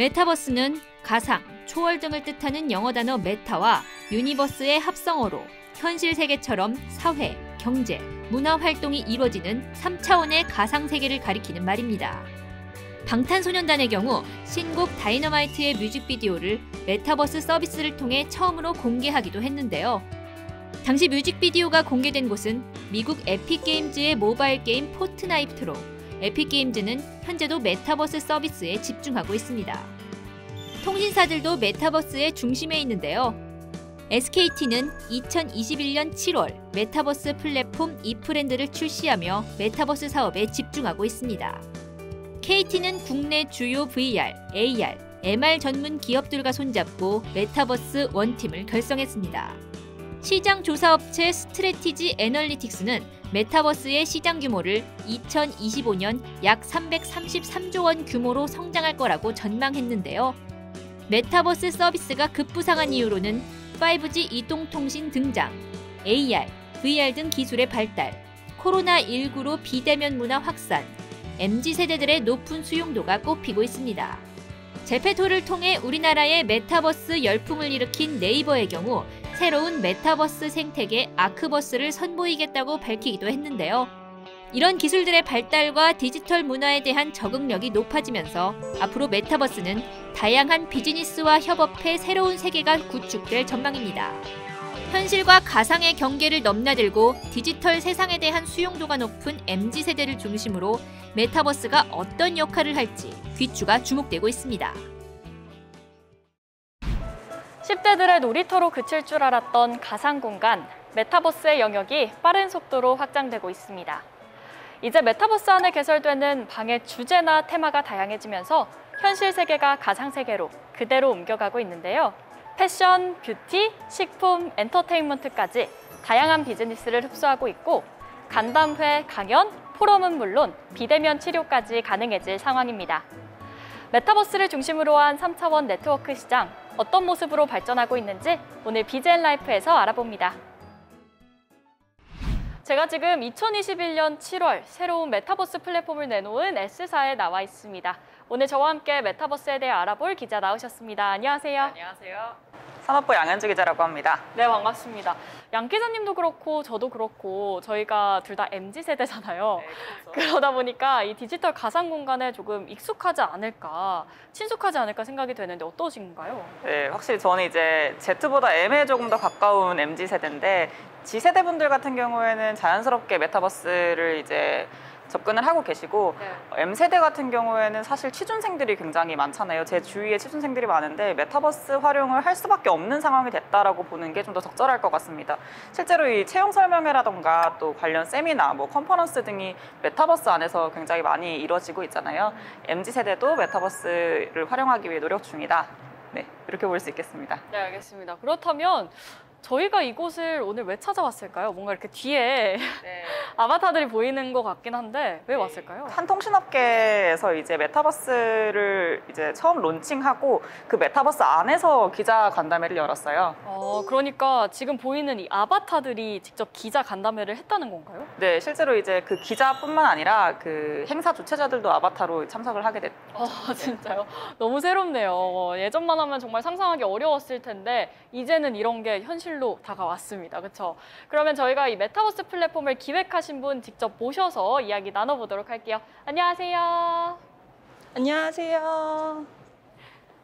메타버스는 가상, 초월 등을 뜻하는 영어 단어 메타와 유니버스의 합성어로 현실 세계처럼 사회, 경제, 문화 활동이 이루어지는 3차원의 가상 세계를 가리키는 말입니다. 방탄소년단의 경우 신곡 다이너마이트의 뮤직비디오를 메타버스 서비스를 통해 처음으로 공개하기도 했는데요. 당시 뮤직비디오가 공개된 곳은 미국 에픽게임즈의 모바일 게임 포트나이트로 에픽게임즈는 현재도 메타버스 서비스에 집중하고 있습니다. 통신사들도 메타버스의 중심에 있는데요. SKT는 2021년 7월 메타버스 플랫폼 이프랜드를 출시하며 메타버스 사업에 집중하고 있습니다. KT는 국내 주요 VR, AR, MR 전문 기업들과 손잡고 메타버스 원팀을 결성했습니다. 시장 조사업체 스트래티지 애널리틱스는 메타버스의 시장 규모를 2025년 약 333조 원 규모로 성장할 거라고 전망했는데요. 메타버스 서비스가 급부상한 이유로는 5G 이동통신 등장, AR, VR 등 기술의 발달, 코로나19로 비대면 문화 확산, MZ세대들의 높은 수용도가 꼽히고 있습니다. 제페토를 통해 우리나라의 메타버스 열풍을 일으킨 네이버의 경우 새로운 메타버스 생태계 아크버스를 선보이겠다고 밝히기도 했는데요. 이런 기술들의 발달과 디지털 문화에 대한 적응력이 높아지면서 앞으로 메타버스는 다양한 비즈니스와 협업해 새로운 세계가 구축될 전망입니다. 현실과 가상의 경계를 넘나들고 디지털 세상에 대한 수용도가 높은 MZ세대를 중심으로 메타버스가 어떤 역할을 할지 귀추가 주목되고 있습니다. 10대들의 놀이터로 그칠 줄 알았던 가상공간, 메타버스의 영역이 빠른 속도로 확장되고 있습니다. 이제 메타버스 안에 개설되는 방의 주제나 테마가 다양해지면서 현실 세계가 가상 세계로 그대로 옮겨가고 있는데요. 패션, 뷰티, 식품, 엔터테인먼트까지 다양한 비즈니스를 흡수하고 있고 간담회, 강연, 포럼은 물론 비대면 치료까지 가능해질 상황입니다. 메타버스를 중심으로 한 3차원 네트워크 시장, 어떤 모습으로 발전하고 있는지 오늘 BGN라이프에서 알아봅니다. 제가 지금 2021년 7월 새로운 메타버스 플랫폼을 내놓은 S사에 나와 있습니다. 오늘 저와 함께 메타버스에 대해 알아볼 기자 나오셨습니다. 안녕하세요. 안녕하세요. 산업부 양현주 기자라고 합니다. 네, 반갑습니다. 양 기자님도 그렇고 저도 그렇고 저희가 둘 다 MZ세대잖아요. 네, 그렇죠. 그러다 보니까 이 디지털 가상 공간에 조금 익숙하지 않을까, 친숙하지 않을까 생각이 되는데 어떠신가요? 네, 확실히 저는 이제 Z보다 M에 조금 더 가까운 MZ세대인데 G세대 분들 같은 경우에는 자연스럽게 메타버스를 이제 접근을 하고 계시고 네. M세대 같은 경우에는 사실 취준생들이 굉장히 많잖아요. 제 주위에 취준생들이 많은데 메타버스 활용을 할 수밖에 없는 상황이 됐다라고 보는 게 좀 더 적절할 것 같습니다. 실제로 이 채용 설명회라던가 또 관련 세미나, 컨퍼런스 등이 메타버스 안에서 굉장히 많이 이루어지고 있잖아요. MZ세대도 메타버스를 활용하기 위해 노력 중이다. 네, 이렇게 볼 수 있겠습니다. 네, 알겠습니다. 그렇다면 저희가 이곳을 오늘 왜 찾아왔을까요? 뭔가 이렇게 뒤에 네. 아바타들이 보이는 것 같긴 한데 왜 왔을까요? 한 통신업계에서 이제 메타버스를 이제 처음 론칭하고 그 메타버스 안에서 기자 간담회를 열었어요. 그러니까 지금 보이는 이 아바타들이 직접 기자 간담회를 했다는 건가요? 네, 실제로 이제 그 기자뿐만 아니라 그 행사 주최자들도 아바타로 참석을 하게 됐죠. 진짜요? 너무 새롭네요. 예전만 하면 정말 상상하기 어려웠을 텐데 이제는 이런 게 현실로 다가왔습니다. 그렇죠? 그러면 저희가 이 메타버스 플랫폼을 기획하신 분 직접 모셔서 이야기 나눠보도록 할게요. 안녕하세요. 안녕하세요.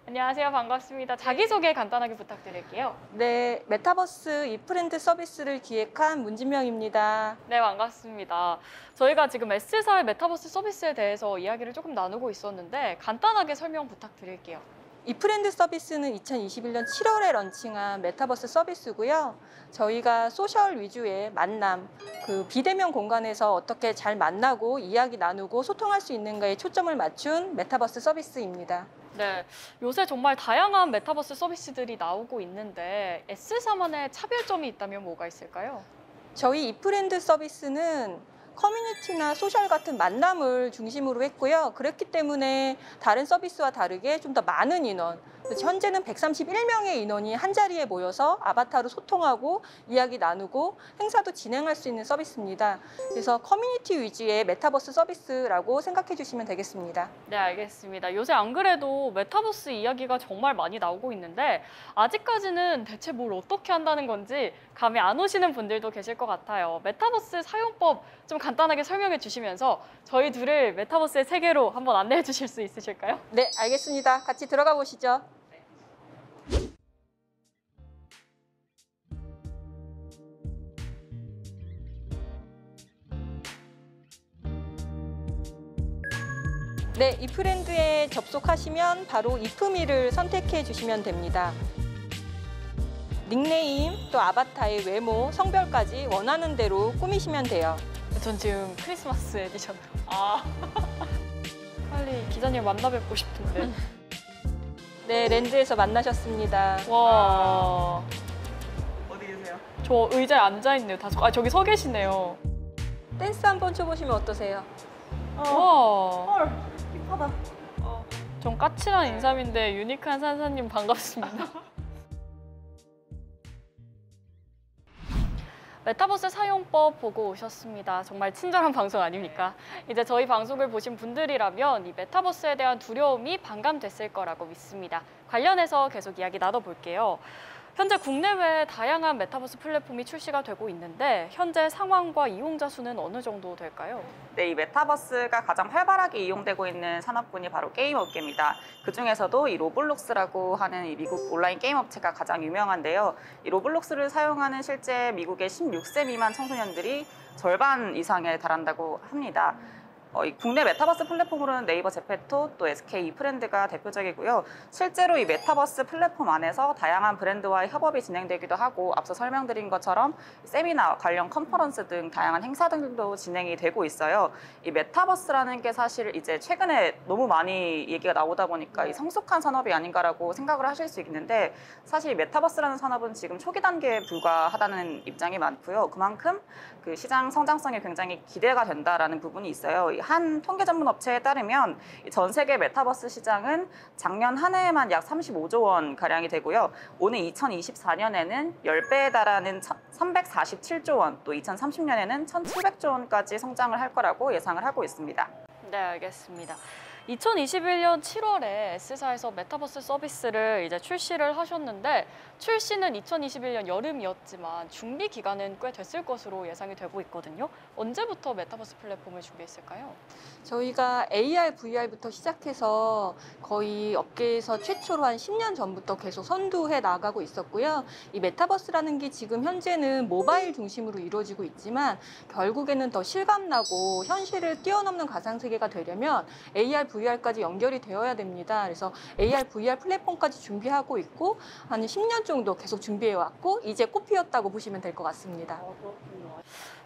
안녕하세요. 반갑습니다. 자기소개 간단하게 부탁드릴게요. 네, 메타버스 이프랜드 서비스를 기획한 문진명입니다. 네, 반갑습니다. 저희가 지금 S사의 메타버스 서비스에 대해서 이야기를 조금 나누고 있었는데 간단하게 설명 부탁드릴게요. 이프랜드 서비스는 2021년 7월에 런칭한 메타버스 서비스고요. 저희가 소셜 위주의 만남, 그 비대면 공간에서 어떻게 잘 만나고 이야기 나누고 소통할 수 있는가에 초점을 맞춘 메타버스 서비스입니다. 네, 요새 정말 다양한 메타버스 서비스들이 나오고 있는데 S사만의 차별점이 있다면 뭐가 있을까요? 저희 이프랜드 서비스는 커뮤니티나 소셜 같은 만남을 중심으로 했고요. 그렇기 때문에 다른 서비스와 다르게 좀 더 많은 인원, 현재는 131명의 인원이 한자리에 모여서 아바타로 소통하고 이야기 나누고 행사도 진행할 수 있는 서비스입니다. 그래서 커뮤니티 위주의 메타버스 서비스라고 생각해 주시면 되겠습니다. 네, 알겠습니다. 요새 안 그래도 메타버스 이야기가 정말 많이 나오고 있는데 아직까지는 대체 뭘 어떻게 한다는 건지 감이 안 오시는 분들도 계실 것 같아요. 메타버스 사용법 좀 간단하게 설명해 주시면서 저희 둘을 메타버스의 세계로 한번 안내해 주실 수 있으실까요? 네, 알겠습니다. 같이 들어가 보시죠. 네, 이프렌드에 접속하시면 바로 이프미를 선택해 주시면 됩니다. 닉네임, 또 아바타의 외모, 성별까지 원하는 대로 꾸미시면 돼요. 전 지금 크리스마스 에디션으로. 빨리 기자님 만나 뵙고 싶은데. 네, 랜드에서 만나셨습니다. 와, 어디 계세요? 저 의자에 앉아 있네요. 저기 서 계시네요. 댄스 한번 춰보시면 어떠세요? 와, 헐, 힙하다. 전 까칠한 인삼인데 유니크한 산사님 반갑습니다. 메타버스 사용법 보고 오셨습니다. 정말 친절한 방송 아닙니까? 이제 저희 방송을 보신 분들이라면 이 메타버스에 대한 두려움이 반감됐을 거라고 믿습니다. 관련해서 계속 이야기 나눠볼게요. 현재 국내외 다양한 메타버스 플랫폼이 출시가 되고 있는데 현재 상황과 이용자 수는 어느 정도 될까요? 네, 이 메타버스가 가장 활발하게 이용되고 있는 산업군이 바로 게임 업계입니다. 그중에서도 이 로블록스라고 하는 이 미국 온라인 게임 업체가 가장 유명한데요. 이 로블록스를 사용하는 실제 미국의 16세 미만 청소년들이 절반 이상에 달한다고 합니다. 이 국내 메타버스 플랫폼으로는 네이버 제페토, 또 SK 이프렌드가 대표적이고요. 실제로 이 메타버스 플랫폼 안에서 다양한 브랜드와의 협업이 진행되기도 하고 앞서 설명드린 것처럼 세미나, 관련 컨퍼런스 등 다양한 행사 등도 진행이 되고 있어요. 이 메타버스라는 게 사실 이제 최근에 너무 많이 얘기가 나오다 보니까 이 성숙한 산업이 아닌가라고 생각을 하실 수 있는데 사실 이 메타버스라는 산업은 지금 초기 단계에 불과하다는 입장이 많고요. 그만큼 그 시장 성장성이 굉장히 기대가 된다라는 부분이 있어요. 한 통계 전문 업체에 따르면 전 세계 메타버스 시장은 작년 한 해에만 약 35조 원 가량이 되고요. 오는 2024년에는 10배에 달하는 347조 원, 또 2030년에는 1,700조 원까지 성장을 할 거라고 예상을 하고 있습니다. 네, 알겠습니다. 2021년 7월에 S사에서 메타버스 서비스를 이제 출시를 하셨는데 출시는 2021년 여름이었지만 준비 기간은 꽤 됐을 것으로 예상이 되고 있거든요. 언제부터 메타버스 플랫폼을 준비했을까요? 저희가 AR, VR부터 시작해서 거의 업계에서 최초로 한 10년 전부터 계속 선두해 나가고 있었고요. 이 메타버스라는 게 지금 현재는 모바일 중심으로 이루어지고 있지만 결국에는 더 실감나고 현실을 뛰어넘는 가상세계가 되려면 AR, VR까지 연결이 되어야 됩니다. 그래서 AR, VR 플랫폼까지 준비하고 있고 한 10년 정도 계속 준비해왔고 이제 꽃 피웠다고 보시면 될 것 같습니다.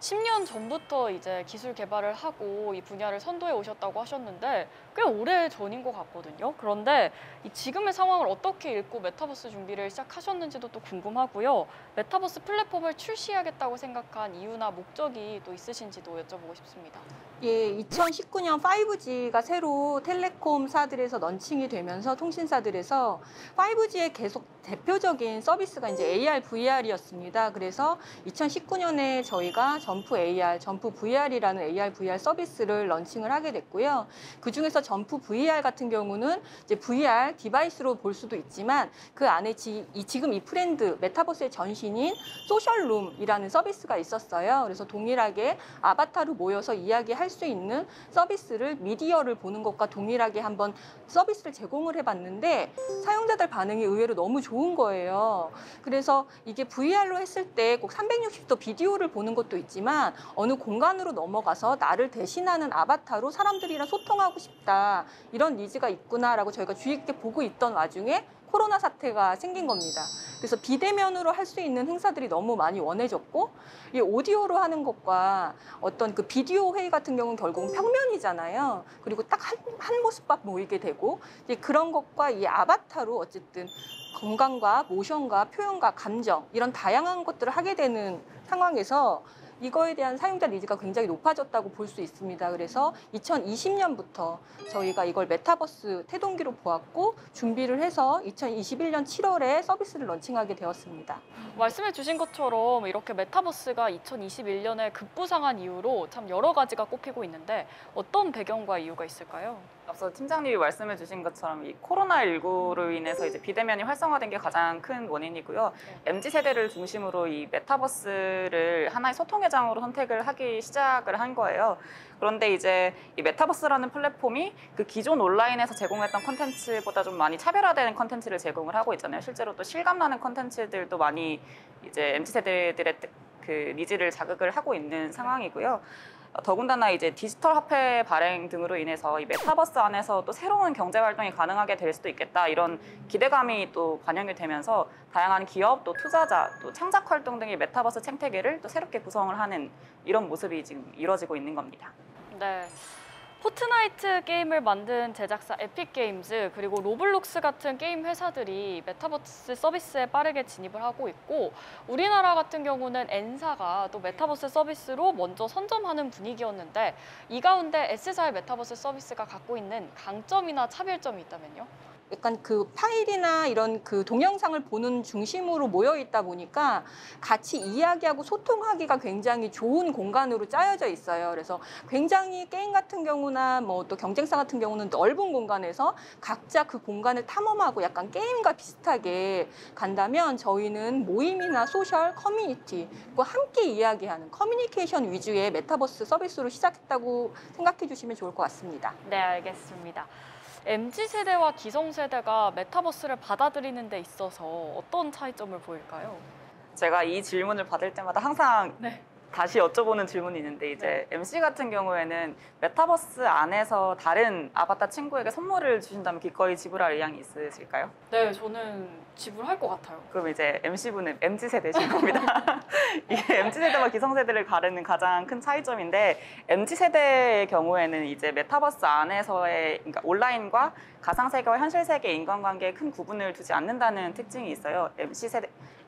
10년 전부터 이제 기술 개발을 하고 이 분야를 선도해 오셨다고 하셨는데 꽤 오래 전인 것 같거든요. 그런데 이 지금의 상황을 어떻게 읽고 메타버스 준비를 시작하셨는지도 또 궁금하고요. 메타버스 플랫폼을 출시하겠다고 생각한 이유나 목적이 또 있으신지도 여쭤보고 싶습니다. 예, 2019년 5G가 새로 텔레콤사들에서 런칭이 되면서 통신사들에서 5G의 계속 대표적인 서비스가 이제 AR, VR이었습니다. 그래서 2019년에 저희가 점프 AR, 점프 VR이라는 AR, VR 서비스를 런칭을 하게 됐고요. 그중에서 점프 VR 같은 경우는 이제 VR 디바이스로 볼 수도 있지만 그 안에 지금 이 프렌드 메타버스의 전신인 소셜룸이라는 서비스가 있었어요. 그래서 동일하게 아바타로 모여서 이야기할 수 있는 서비스를 미디어를 보는 것과 동일하게 한번 서비스를 제공을 해봤는데 사용자들 반응이 의외로 너무 좋은 거예요. 그래서 이게 VR로 했을 때 꼭 360도 비디오를 보는 것도 있지만 어느 공간으로 넘어가서 나를 대신하는 아바타로 사람들이랑 소통하고 싶다. 이런 니즈가 있구나라고 저희가 주의 깊게 보고 있던 와중에 코로나 사태가 생긴 겁니다. 그래서 비대면으로 할 수 있는 행사들이 너무 많이 원해졌고 이 오디오로 하는 것과 어떤 그 비디오 회의 같은 경우는 결국은 평면이잖아요. 그리고 딱 한 모습만 보이게 되고 이제 그런 것과 이 아바타로 어쨌든 건강과 모션과 표현과 감정 이런 다양한 것들을 하게 되는 상황에서 이거에 대한 사용자 니즈가 굉장히 높아졌다고 볼 수 있습니다. 그래서 2020년부터 저희가 이걸 메타버스 태동기로 보았고 준비를 해서 2021년 7월에 서비스를 런칭하게 되었습니다. 말씀해 주신 것처럼 이렇게 메타버스가 2021년에 급부상한 이후로 참 여러 가지가 꼽히고 있는데 어떤 배경과 이유가 있을까요? 앞서 팀장님이 말씀해 주신 것처럼 이 코로나19로 인해서 이제 비대면이 활성화된 게 가장 큰 원인이고요. MZ세대를 중심으로 이 메타버스를 하나의 소통의 장으로 선택을 하기 시작을 한 거예요. 그런데 이제 이 메타버스라는 플랫폼이 그 기존 온라인에서 제공했던 컨텐츠보다 좀 많이 차별화되는 컨텐츠를 제공을 하고 있잖아요. 실제로 또 실감나는 컨텐츠들도 많이 이제 MZ세대들의 그 니즈를 자극을 하고 있는 상황이고요. 더군다나 이제 디지털 화폐 발행 등으로 인해서 이 메타버스 안에서 또 새로운 경제 활동이 가능하게 될 수도 있겠다 이런 기대감이 또 반영이 되면서 다양한 기업 또 투자자 또 창작 활동 등의 메타버스 생태계를 또 새롭게 구성을 하는 이런 모습이 지금 이루어지고 있는 겁니다. 네. 포트나이트 게임을 만든 제작사 에픽게임즈 그리고 로블록스 같은 게임 회사들이 메타버스 서비스에 빠르게 진입을 하고 있고 우리나라 같은 경우는 N사가 또 메타버스 서비스로 먼저 선점하는 분위기였는데 이 가운데 S사의 메타버스 서비스가 갖고 있는 강점이나 차별점이 있다면요? 약간 그 파일이나 이런 그 동영상을 보는 중심으로 모여 있다 보니까 같이 이야기하고 소통하기가 굉장히 좋은 공간으로 짜여져 있어요. 그래서 굉장히 게임 같은 경우나 뭐 또 경쟁사 같은 경우는 넓은 공간에서 각자 그 공간을 탐험하고 약간 게임과 비슷하게 간다면 저희는 모임이나 소셜, 커뮤니티와 함께 이야기하는 커뮤니케이션 위주의 메타버스 서비스로 시작했다고 생각해 주시면 좋을 것 같습니다. 네, 알겠습니다. MZ세대와 기성세대가 메타버스를 받아들이는 데 있어서 어떤 차이점을 보일까요? 제가 이 질문을 받을 때마다 항상 네. 다시 여쭤보는 질문이 있는데 이제 MC 같은 경우에는 메타버스 안에서 다른 아바타 친구에게 선물을 주신다면 기꺼이 지불할 의향이 있으실까요? 네, 저는 지불할 것 같아요. 그럼 이제 MC분은 MZ세대신 겁니다. 이게 MZ세대와 기성세대를 가르는 가장 큰 차이점인데 MZ세대의 경우에는 이제 메타버스 안에서의 그러니까 온라인과 가상세계와 현실세계 인간관계에 큰 구분을 두지 않는다는 특징이 있어요.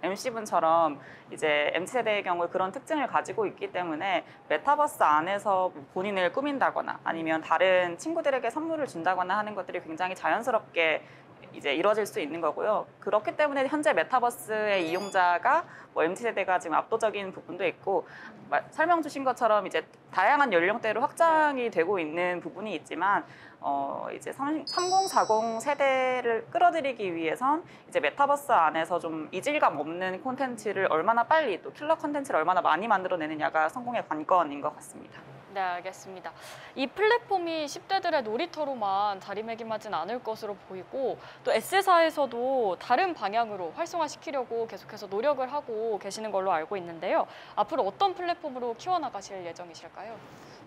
MC분처럼 이제 MZ세대의 경우에 그런 특징을 가지고 있기 때문에 메타버스 안에서 본인을 꾸민다거나 아니면 다른 친구들에게 선물을 준다거나 하는 것들이 굉장히 자연스럽게 이제 이루어질 수 있는 거고요. 그렇기 때문에 현재 메타버스의 이용자가 뭐 MZ세대가 지금 압도적인 부분도 있고 설명 주신 것처럼 이제 다양한 연령대로 확장이 되고 있는 부분이 있지만 이제 3040 세대를 끌어들이기 위해선 이제 메타버스 안에서 좀 이질감 없는 콘텐츠를 얼마나 빨리 또 킬러 콘텐츠를 얼마나 많이 만들어내느냐가 성공의 관건인 것 같습니다. 네, 알겠습니다. 이 플랫폼이 10대들의 놀이터로만 자리매김하진 않을 것으로 보이고 또 S사에서도 다른 방향으로 활성화시키려고 계속해서 노력을 하고 계시는 걸로 알고 있는데요. 앞으로 어떤 플랫폼으로 키워나가실 예정이실까요?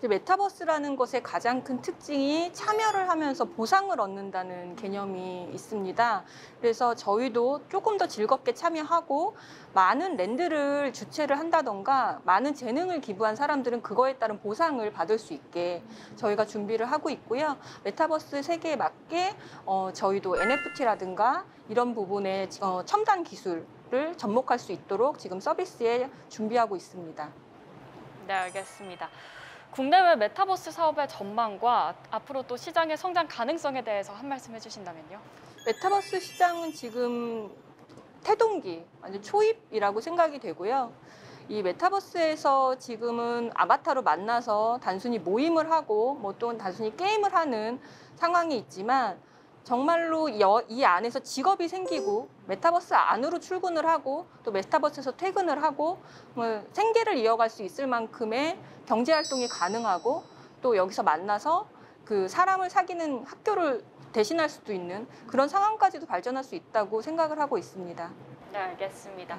메타버스라는 것의 가장 큰 특징이 참여를 하면서 보상을 얻는다는 개념이 있습니다. 그래서 저희도 조금 더 즐겁게 참여하고 많은 랜드를 주최를 한다던가 많은 재능을 기부한 사람들은 그거에 따른 보상을 받을 수 있게 저희가 준비를 하고 있고요. 메타버스 세계에 맞게 저희도 NFT라든가 이런 부분에 첨단 기술을 접목할 수 있도록 지금 서비스에 준비하고 있습니다. 네, 알겠습니다. 국내외 메타버스 사업의 전망과 앞으로 또 시장의 성장 가능성에 대해서 한 말씀 해주신다면요. 메타버스 시장은 지금 태동기, 완전 초입이라고 생각이 되고요. 이 메타버스에서 지금은 아바타로 만나서 단순히 모임을 하고 뭐 또는 단순히 게임을 하는 상황이 있지만 정말로 이 안에서 직업이 생기고 메타버스 안으로 출근을 하고 또 메타버스에서 퇴근을 하고 뭐 생계를 이어갈 수 있을 만큼의 경제 활동이 가능하고 또 여기서 만나서 그 사람을 사귀는 학교를 대신할 수도 있는 그런 상황까지도 발전할 수 있다고 생각을 하고 있습니다. 네, 알겠습니다.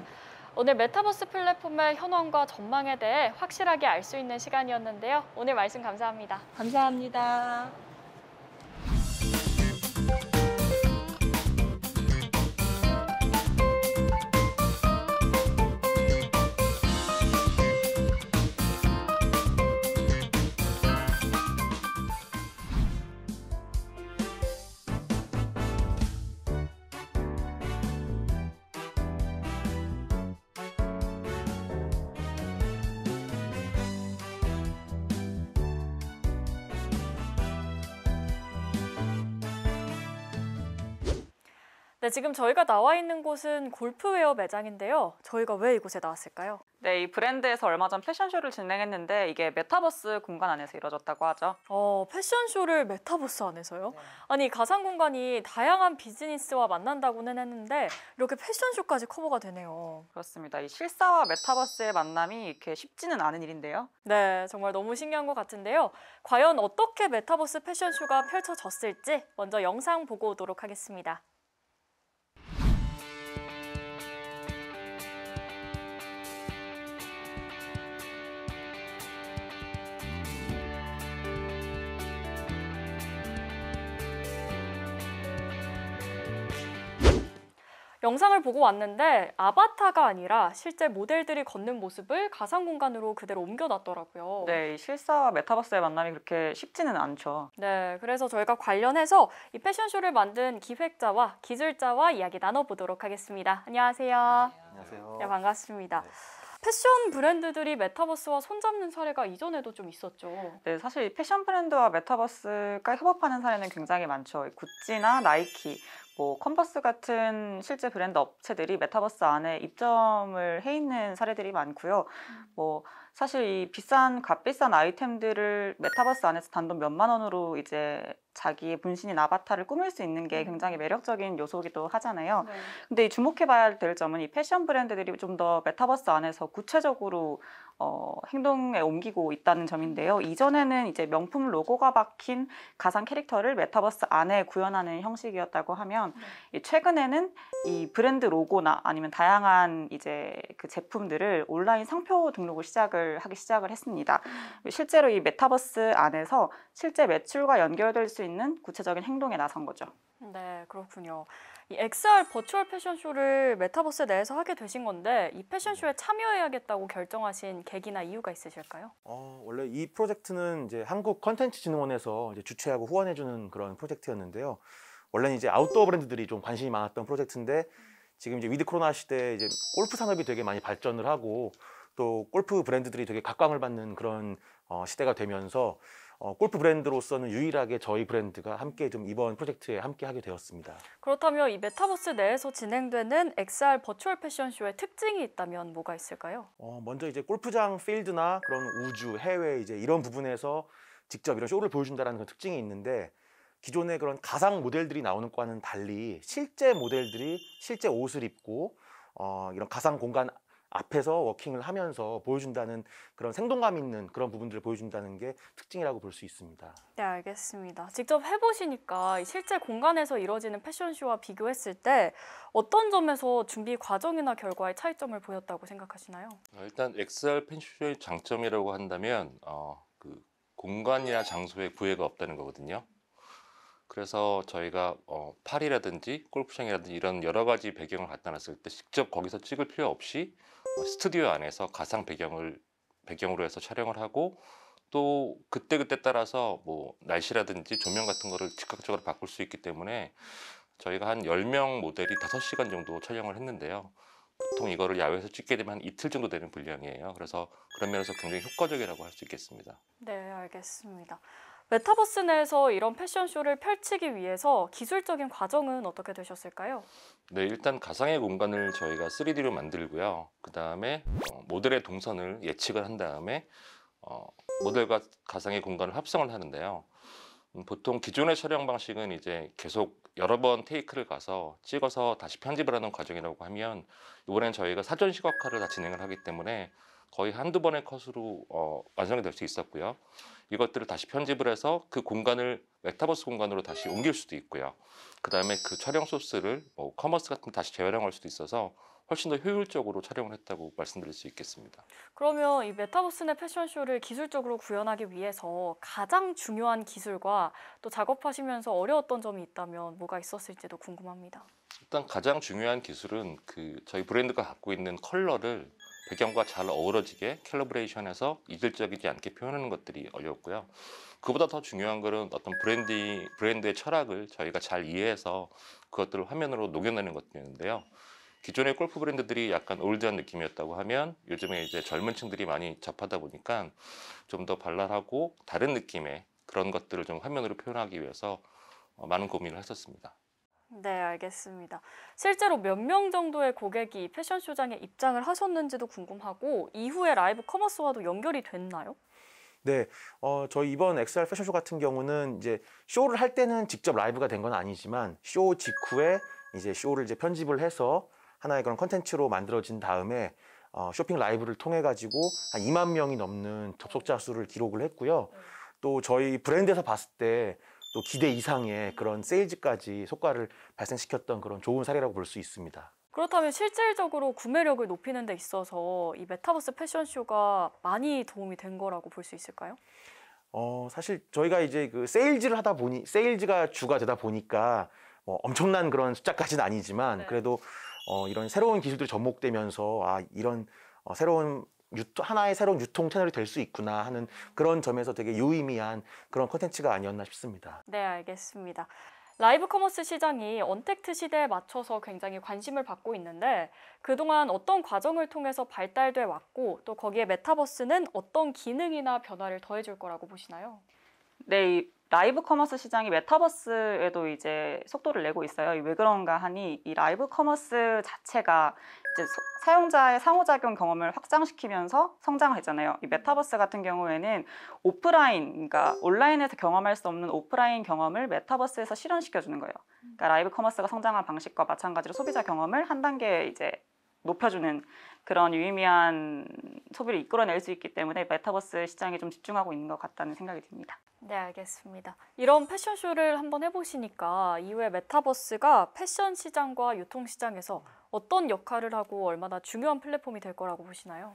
오늘 메타버스 플랫폼의 현황과 전망에 대해 확실하게 알 수 있는 시간이었는데요. 오늘 말씀 감사합니다. 감사합니다. 네, 지금 저희가 나와 있는 곳은 골프웨어 매장인데요. 저희가 왜 이곳에 나왔을까요? 네, 이 브랜드에서 얼마 전 패션쇼를 진행했는데 이게 메타버스 공간 안에서 이루어졌다고 하죠. 패션쇼를 메타버스 안에서요? 아니, 가상 공간이 다양한 비즈니스와 만난다고는 했는데 이렇게 패션쇼까지 커버가 되네요. 그렇습니다. 이 실사와 메타버스의 만남이 이렇게 쉽지는 않은 일인데요. 네, 정말 너무 신기한 것 같은데요. 과연 어떻게 메타버스 패션쇼가 펼쳐졌을지 먼저 영상 보고 오도록 하겠습니다. 영상을 보고 왔는데 아바타가 아니라 실제 모델들이 걷는 모습을 가상 공간으로 그대로 옮겨놨더라고요. 네, 이 실사와 메타버스의 만남이 그렇게 쉽지는 않죠. 네, 그래서 저희가 관련해서 이 패션쇼를 만든 기획자와 기술자와 이야기 나눠보도록 하겠습니다. 안녕하세요. 안녕하세요. 네, 반갑습니다. 네. 패션 브랜드들이 메타버스와 손잡는 사례가 이전에도 좀 있었죠. 네, 사실 이 패션 브랜드와 메타버스가 협업하는 사례는 굉장히 많죠. 구찌나 나이키, 컨버스 같은 실제 브랜드 업체들이 메타버스 안에 입점을 해 있는 사례들이 많고요. 사실 이 값비싼 아이템들을 메타버스 안에서 단돈 몇만 원으로 이제 자기의 분신인 아바타를 꾸밀 수 있는 게 굉장히 매력적인 요소이기도 하잖아요. 네. 근데 이 주목해봐야 될 점은 이 패션 브랜드들이 좀 더 메타버스 안에서 구체적으로 행동에 옮기고 있다는 점인데요. 이전에는 이제 명품 로고가 박힌 가상 캐릭터를 메타버스 안에 구현하는 형식이었다고 하면 최근에는 이 브랜드 로고나 아니면 다양한 이제 그 제품들을 온라인 상표 등록을 하기 시작을 했습니다. 실제로 이 메타버스 안에서 실제 매출과 연결될 수 있는 구체적인 행동에 나선 거죠. 네, 그렇군요. 이 XR 버추얼 패션쇼를 메타버스 내에서 하게 되신 건데 이 패션쇼에 참여해야겠다고 결정하신 계기나 이유가 있으실까요? 원래 이 프로젝트는 이제 한국 컨텐츠진흥원에서 이제 주최하고 후원해주는 그런 프로젝트였는데요. 원래는 이제 아웃도어 브랜드들이 좀 관심이 많았던 프로젝트인데 지금 이제 위드 코로나 시대에 이제 골프 산업이 되게 많이 발전을 하고 또 골프 브랜드들이 되게 각광을 받는 그런 시대가 되면서 골프 브랜드로서는 유일하게 저희 브랜드가 함께 좀 이번 프로젝트에 함께 하게 되었습니다. 그렇다면 이 메타버스 내에서 진행되는 XR 버추얼 패션쇼의 특징이 있다면 뭐가 있을까요? 먼저 이제 골프장 필드나 그런 우주, 해외 이제 이런 부분에서 직접 이런 쇼를 보여준다는 그런 특징이 있는데 기존의 그런 가상 모델들이 나오는 과는 달리 실제 모델들이 실제 옷을 입고 이런 가상 공간 앞에서 워킹을 하면서 보여준다는 그런 생동감 있는 그런 부분들을 보여준다는 게 특징이라고 볼 수 있습니다. 네, 알겠습니다. 직접 해보시니까 실제 공간에서 이루어지는 패션쇼와 비교했을 때 어떤 점에서 준비 과정이나 결과의 차이점을 보였다고 생각하시나요? 일단 XR 패션쇼의 장점이라고 한다면 그 공간이나 장소에 구애가 없다는 거거든요. 그래서 저희가 파리라든지 골프장이라든지 이런 여러 가지 배경을 갖다 놨을 때 직접 거기서 찍을 필요 없이 스튜디오 안에서 가상 배경으로 해서 촬영을 하고 또 그때그때 따라서 날씨라든지 조명 같은 거를 즉각적으로 바꿀 수 있기 때문에 저희가 한 10명 모델이 5시간 정도 촬영을 했는데요. 보통 이거를 야외에서 찍게 되면 한 이틀 정도 되는 분량이에요. 그래서 그런 면에서 굉장히 효과적이라고 할 수 있겠습니다. 네, 알겠습니다. 메타버스 내에서 이런 패션쇼를 펼치기 위해서 기술적인 과정은 어떻게 되셨을까요? 네, 일단 가상의 공간을 저희가 3D로 만들고요. 그 다음에 모델의 동선을 예측을 한 다음에 모델과 가상의 공간을 합성을 하는데요. 보통 기존의 촬영 방식은 이제 계속 여러 번 테이크를 가서 찍어서 다시 편집을 하는 과정이라고 하면 이번엔 저희가 사전 시각화를 다 진행을 하기 때문에 거의 한두 번의 컷으로 완성이 될 수 있었고요. 이것들을 다시 편집을 해서 그 공간을 메타버스 공간으로 다시 옮길 수도 있고요. 그 다음에 그 촬영 소스를 커머스 같은 거 다시 재활용할 수도 있어서 훨씬 더 효율적으로 촬영을 했다고 말씀드릴 수 있겠습니다. 그러면 이 메타버스 내 패션쇼를 기술적으로 구현하기 위해서 가장 중요한 기술과 또 작업하시면서 어려웠던 점이 있다면 뭐가 있었을지도 궁금합니다. 일단 가장 중요한 기술은 저희 브랜드가 갖고 있는 컬러를 배경과 잘 어우러지게 캘리브레이션해서 이질적이지 않게 표현하는 것들이 어려웠고요. 그보다 더 중요한 것은 어떤 브랜드의 철학을 저희가 잘 이해해서 그것들을 화면으로 녹여내는 것들이었는데요. 기존의 골프 브랜드들이 약간 올드한 느낌이었다고 하면 요즘에 이제 젊은 층들이 많이 접하다 보니까 좀 더 발랄하고 다른 느낌의 그런 것들을 좀 화면으로 표현하기 위해서 많은 고민을 했었습니다. 네, 알겠습니다. 실제로 몇 명 정도의 고객이 패션쇼장에 입장을 하셨는지도 궁금하고 이후에 라이브 커머스와도 연결이 됐나요? 네, 저희 이번 XR 패션쇼 같은 경우는 이제 쇼를 할 때는 직접 라이브가 된 건 아니지만 쇼 직후에 이제 쇼를 이제 편집을 해서 하나의 그런 컨텐츠로 만들어진 다음에 쇼핑 라이브를 통해 가지고 한 2만 명이 넘는 접속자 수를 기록을 했고요. 또 저희 브랜드에서 봤을 때 또 기대 이상의 그런 세일즈까지 효과를 발생시켰던 그런 좋은 사례라고 볼 수 있습니다. 그렇다면 실질적으로 구매력을 높이는 데 있어서 이 메타버스 패션쇼가 많이 도움이 된 거라고 볼 수 있을까요? 사실 저희가 이제 그 세일즈를 하다 보니 세일즈가 주가 되다 보니까 뭐 엄청난 그런 숫자까지는 아니지만 그래도 이런 새로운 기술들이 접목되면서 이런 새로운 하나의 새로운 유통 채널이 될 수 있구나 하는 그런 점에서 되게 유의미한 그런 콘텐츠가 아니었나 싶습니다. 네, 알겠습니다. 라이브 커머스 시장이 언택트 시대에 맞춰서 굉장히 관심을 받고 있는데 그동안 어떤 과정을 통해서 발달돼 왔고 또 거기에 메타버스는 어떤 기능이나 변화를 더해줄 거라고 보시나요? 네, 이 라이브 커머스 시장이 메타버스에도 이제 속도를 내고 있어요. 왜 그런가 하니 이 라이브 커머스 자체가 이제 사용자의 상호작용 경험을 확장시키면서 성장했잖아요. 이 메타버스 같은 경우에는 오프라인, 그러니까 온라인에서 경험할 수 없는 오프라인 경험을 메타버스에서 실현시켜주는 거예요. 그러니까 라이브 커머스가 성장한 방식과 마찬가지로 소비자 경험을 한 단계 이제 높여주는 그런 유의미한 소비를 이끌어낼 수 있기 때문에 메타버스 시장에 좀 집중하고 있는 것 같다는 생각이 듭니다. 네, 알겠습니다. 이런 패션쇼를 한번 해보시니까 이후에 메타버스가 패션 시장과 유통 시장에서 어떤 역할을 하고 얼마나 중요한 플랫폼이 될 거라고 보시나요?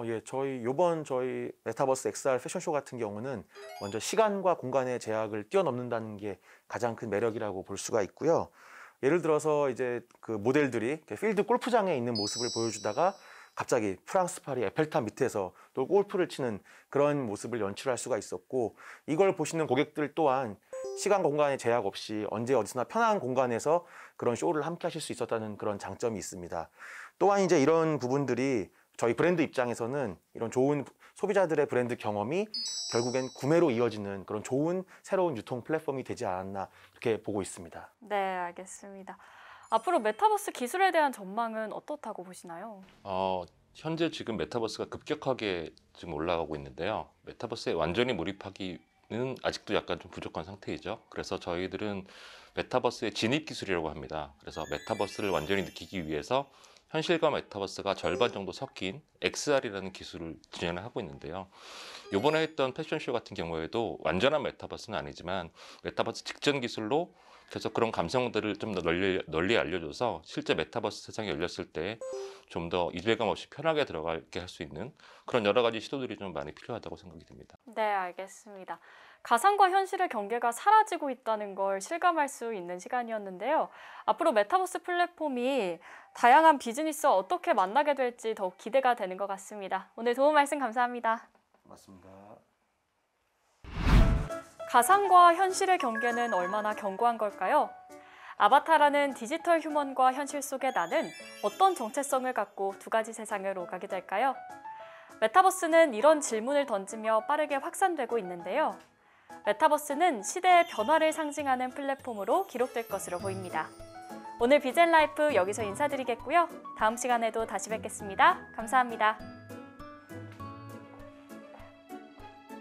예, 요번 저희 메타버스 XR 패션쇼 같은 경우는 먼저 시간과 공간의 제약을 뛰어넘는다는 게 가장 큰 매력이라고 볼 수가 있고요. 예를 들어서 이제 그 모델들이 필드 골프장에 있는 모습을 보여주다가 갑자기 프랑스 파리 에펠탑 밑에서 또 골프를 치는 그런 모습을 연출할 수가 있었고, 이걸 보시는 고객들 또한 시간과 공간의 제약 없이 언제 어디서나 편한 공간에서 그런 쇼를 함께 하실 수 있었다는 그런 장점이 있습니다. 또한 이제 이런 부분들이 저희 브랜드 입장에서는 이런 좋은 소비자들의 브랜드 경험이 결국엔 구매로 이어지는 그런 좋은 새로운 유통 플랫폼이 되지 않았나 이렇게 보고 있습니다. 네, 알겠습니다. 앞으로 메타버스 기술에 대한 전망은 어떻다고 보시나요? 현재 지금 메타버스가 급격하게 지금 올라가고 있는데요. 메타버스에 완전히 몰입하기는 아직도 약간 좀 부족한 상태이죠. 그래서 저희들은 메타버스의 진입 기술이라고 합니다. 그래서 메타버스를 완전히 느끼기 위해서 현실과 메타버스가 절반 정도 섞인 XR이라는 기술을 진행을 하고 있는데요. 이번에 했던 패션쇼 같은 경우에도 완전한 메타버스는 아니지만 메타버스 직전 기술로 계속 그런 감성들을 좀 더 널리 알려줘서 실제 메타버스 세상이 열렸을 때 좀 더 이질감 없이 편하게 들어가게 할 수 있는 그런 여러 가지 시도들이 좀 많이 필요하다고 생각이 듭니다. 네, 알겠습니다. 가상과 현실의 경계가 사라지고 있다는 걸 실감할 수 있는 시간이었는데요. 앞으로 메타버스 플랫폼이 다양한 비즈니스와 어떻게 만나게 될지 더욱 기대가 되는 것 같습니다. 오늘 도움 말씀 감사합니다. 맞습니다. 가상과 현실의 경계는 얼마나 견고한 걸까요? 아바타라는 디지털 휴먼과 현실 속의 나는 어떤 정체성을 갖고 두 가지 세상을 오가게 될까요? 메타버스는 이런 질문을 던지며 빠르게 확산되고 있는데요. 메타버스는 시대의 변화를 상징하는 플랫폼으로 기록될 것으로 보입니다. 오늘 비젠라이프 여기서 인사드리겠고요. 다음 시간에도 다시 뵙겠습니다. 감사합니다.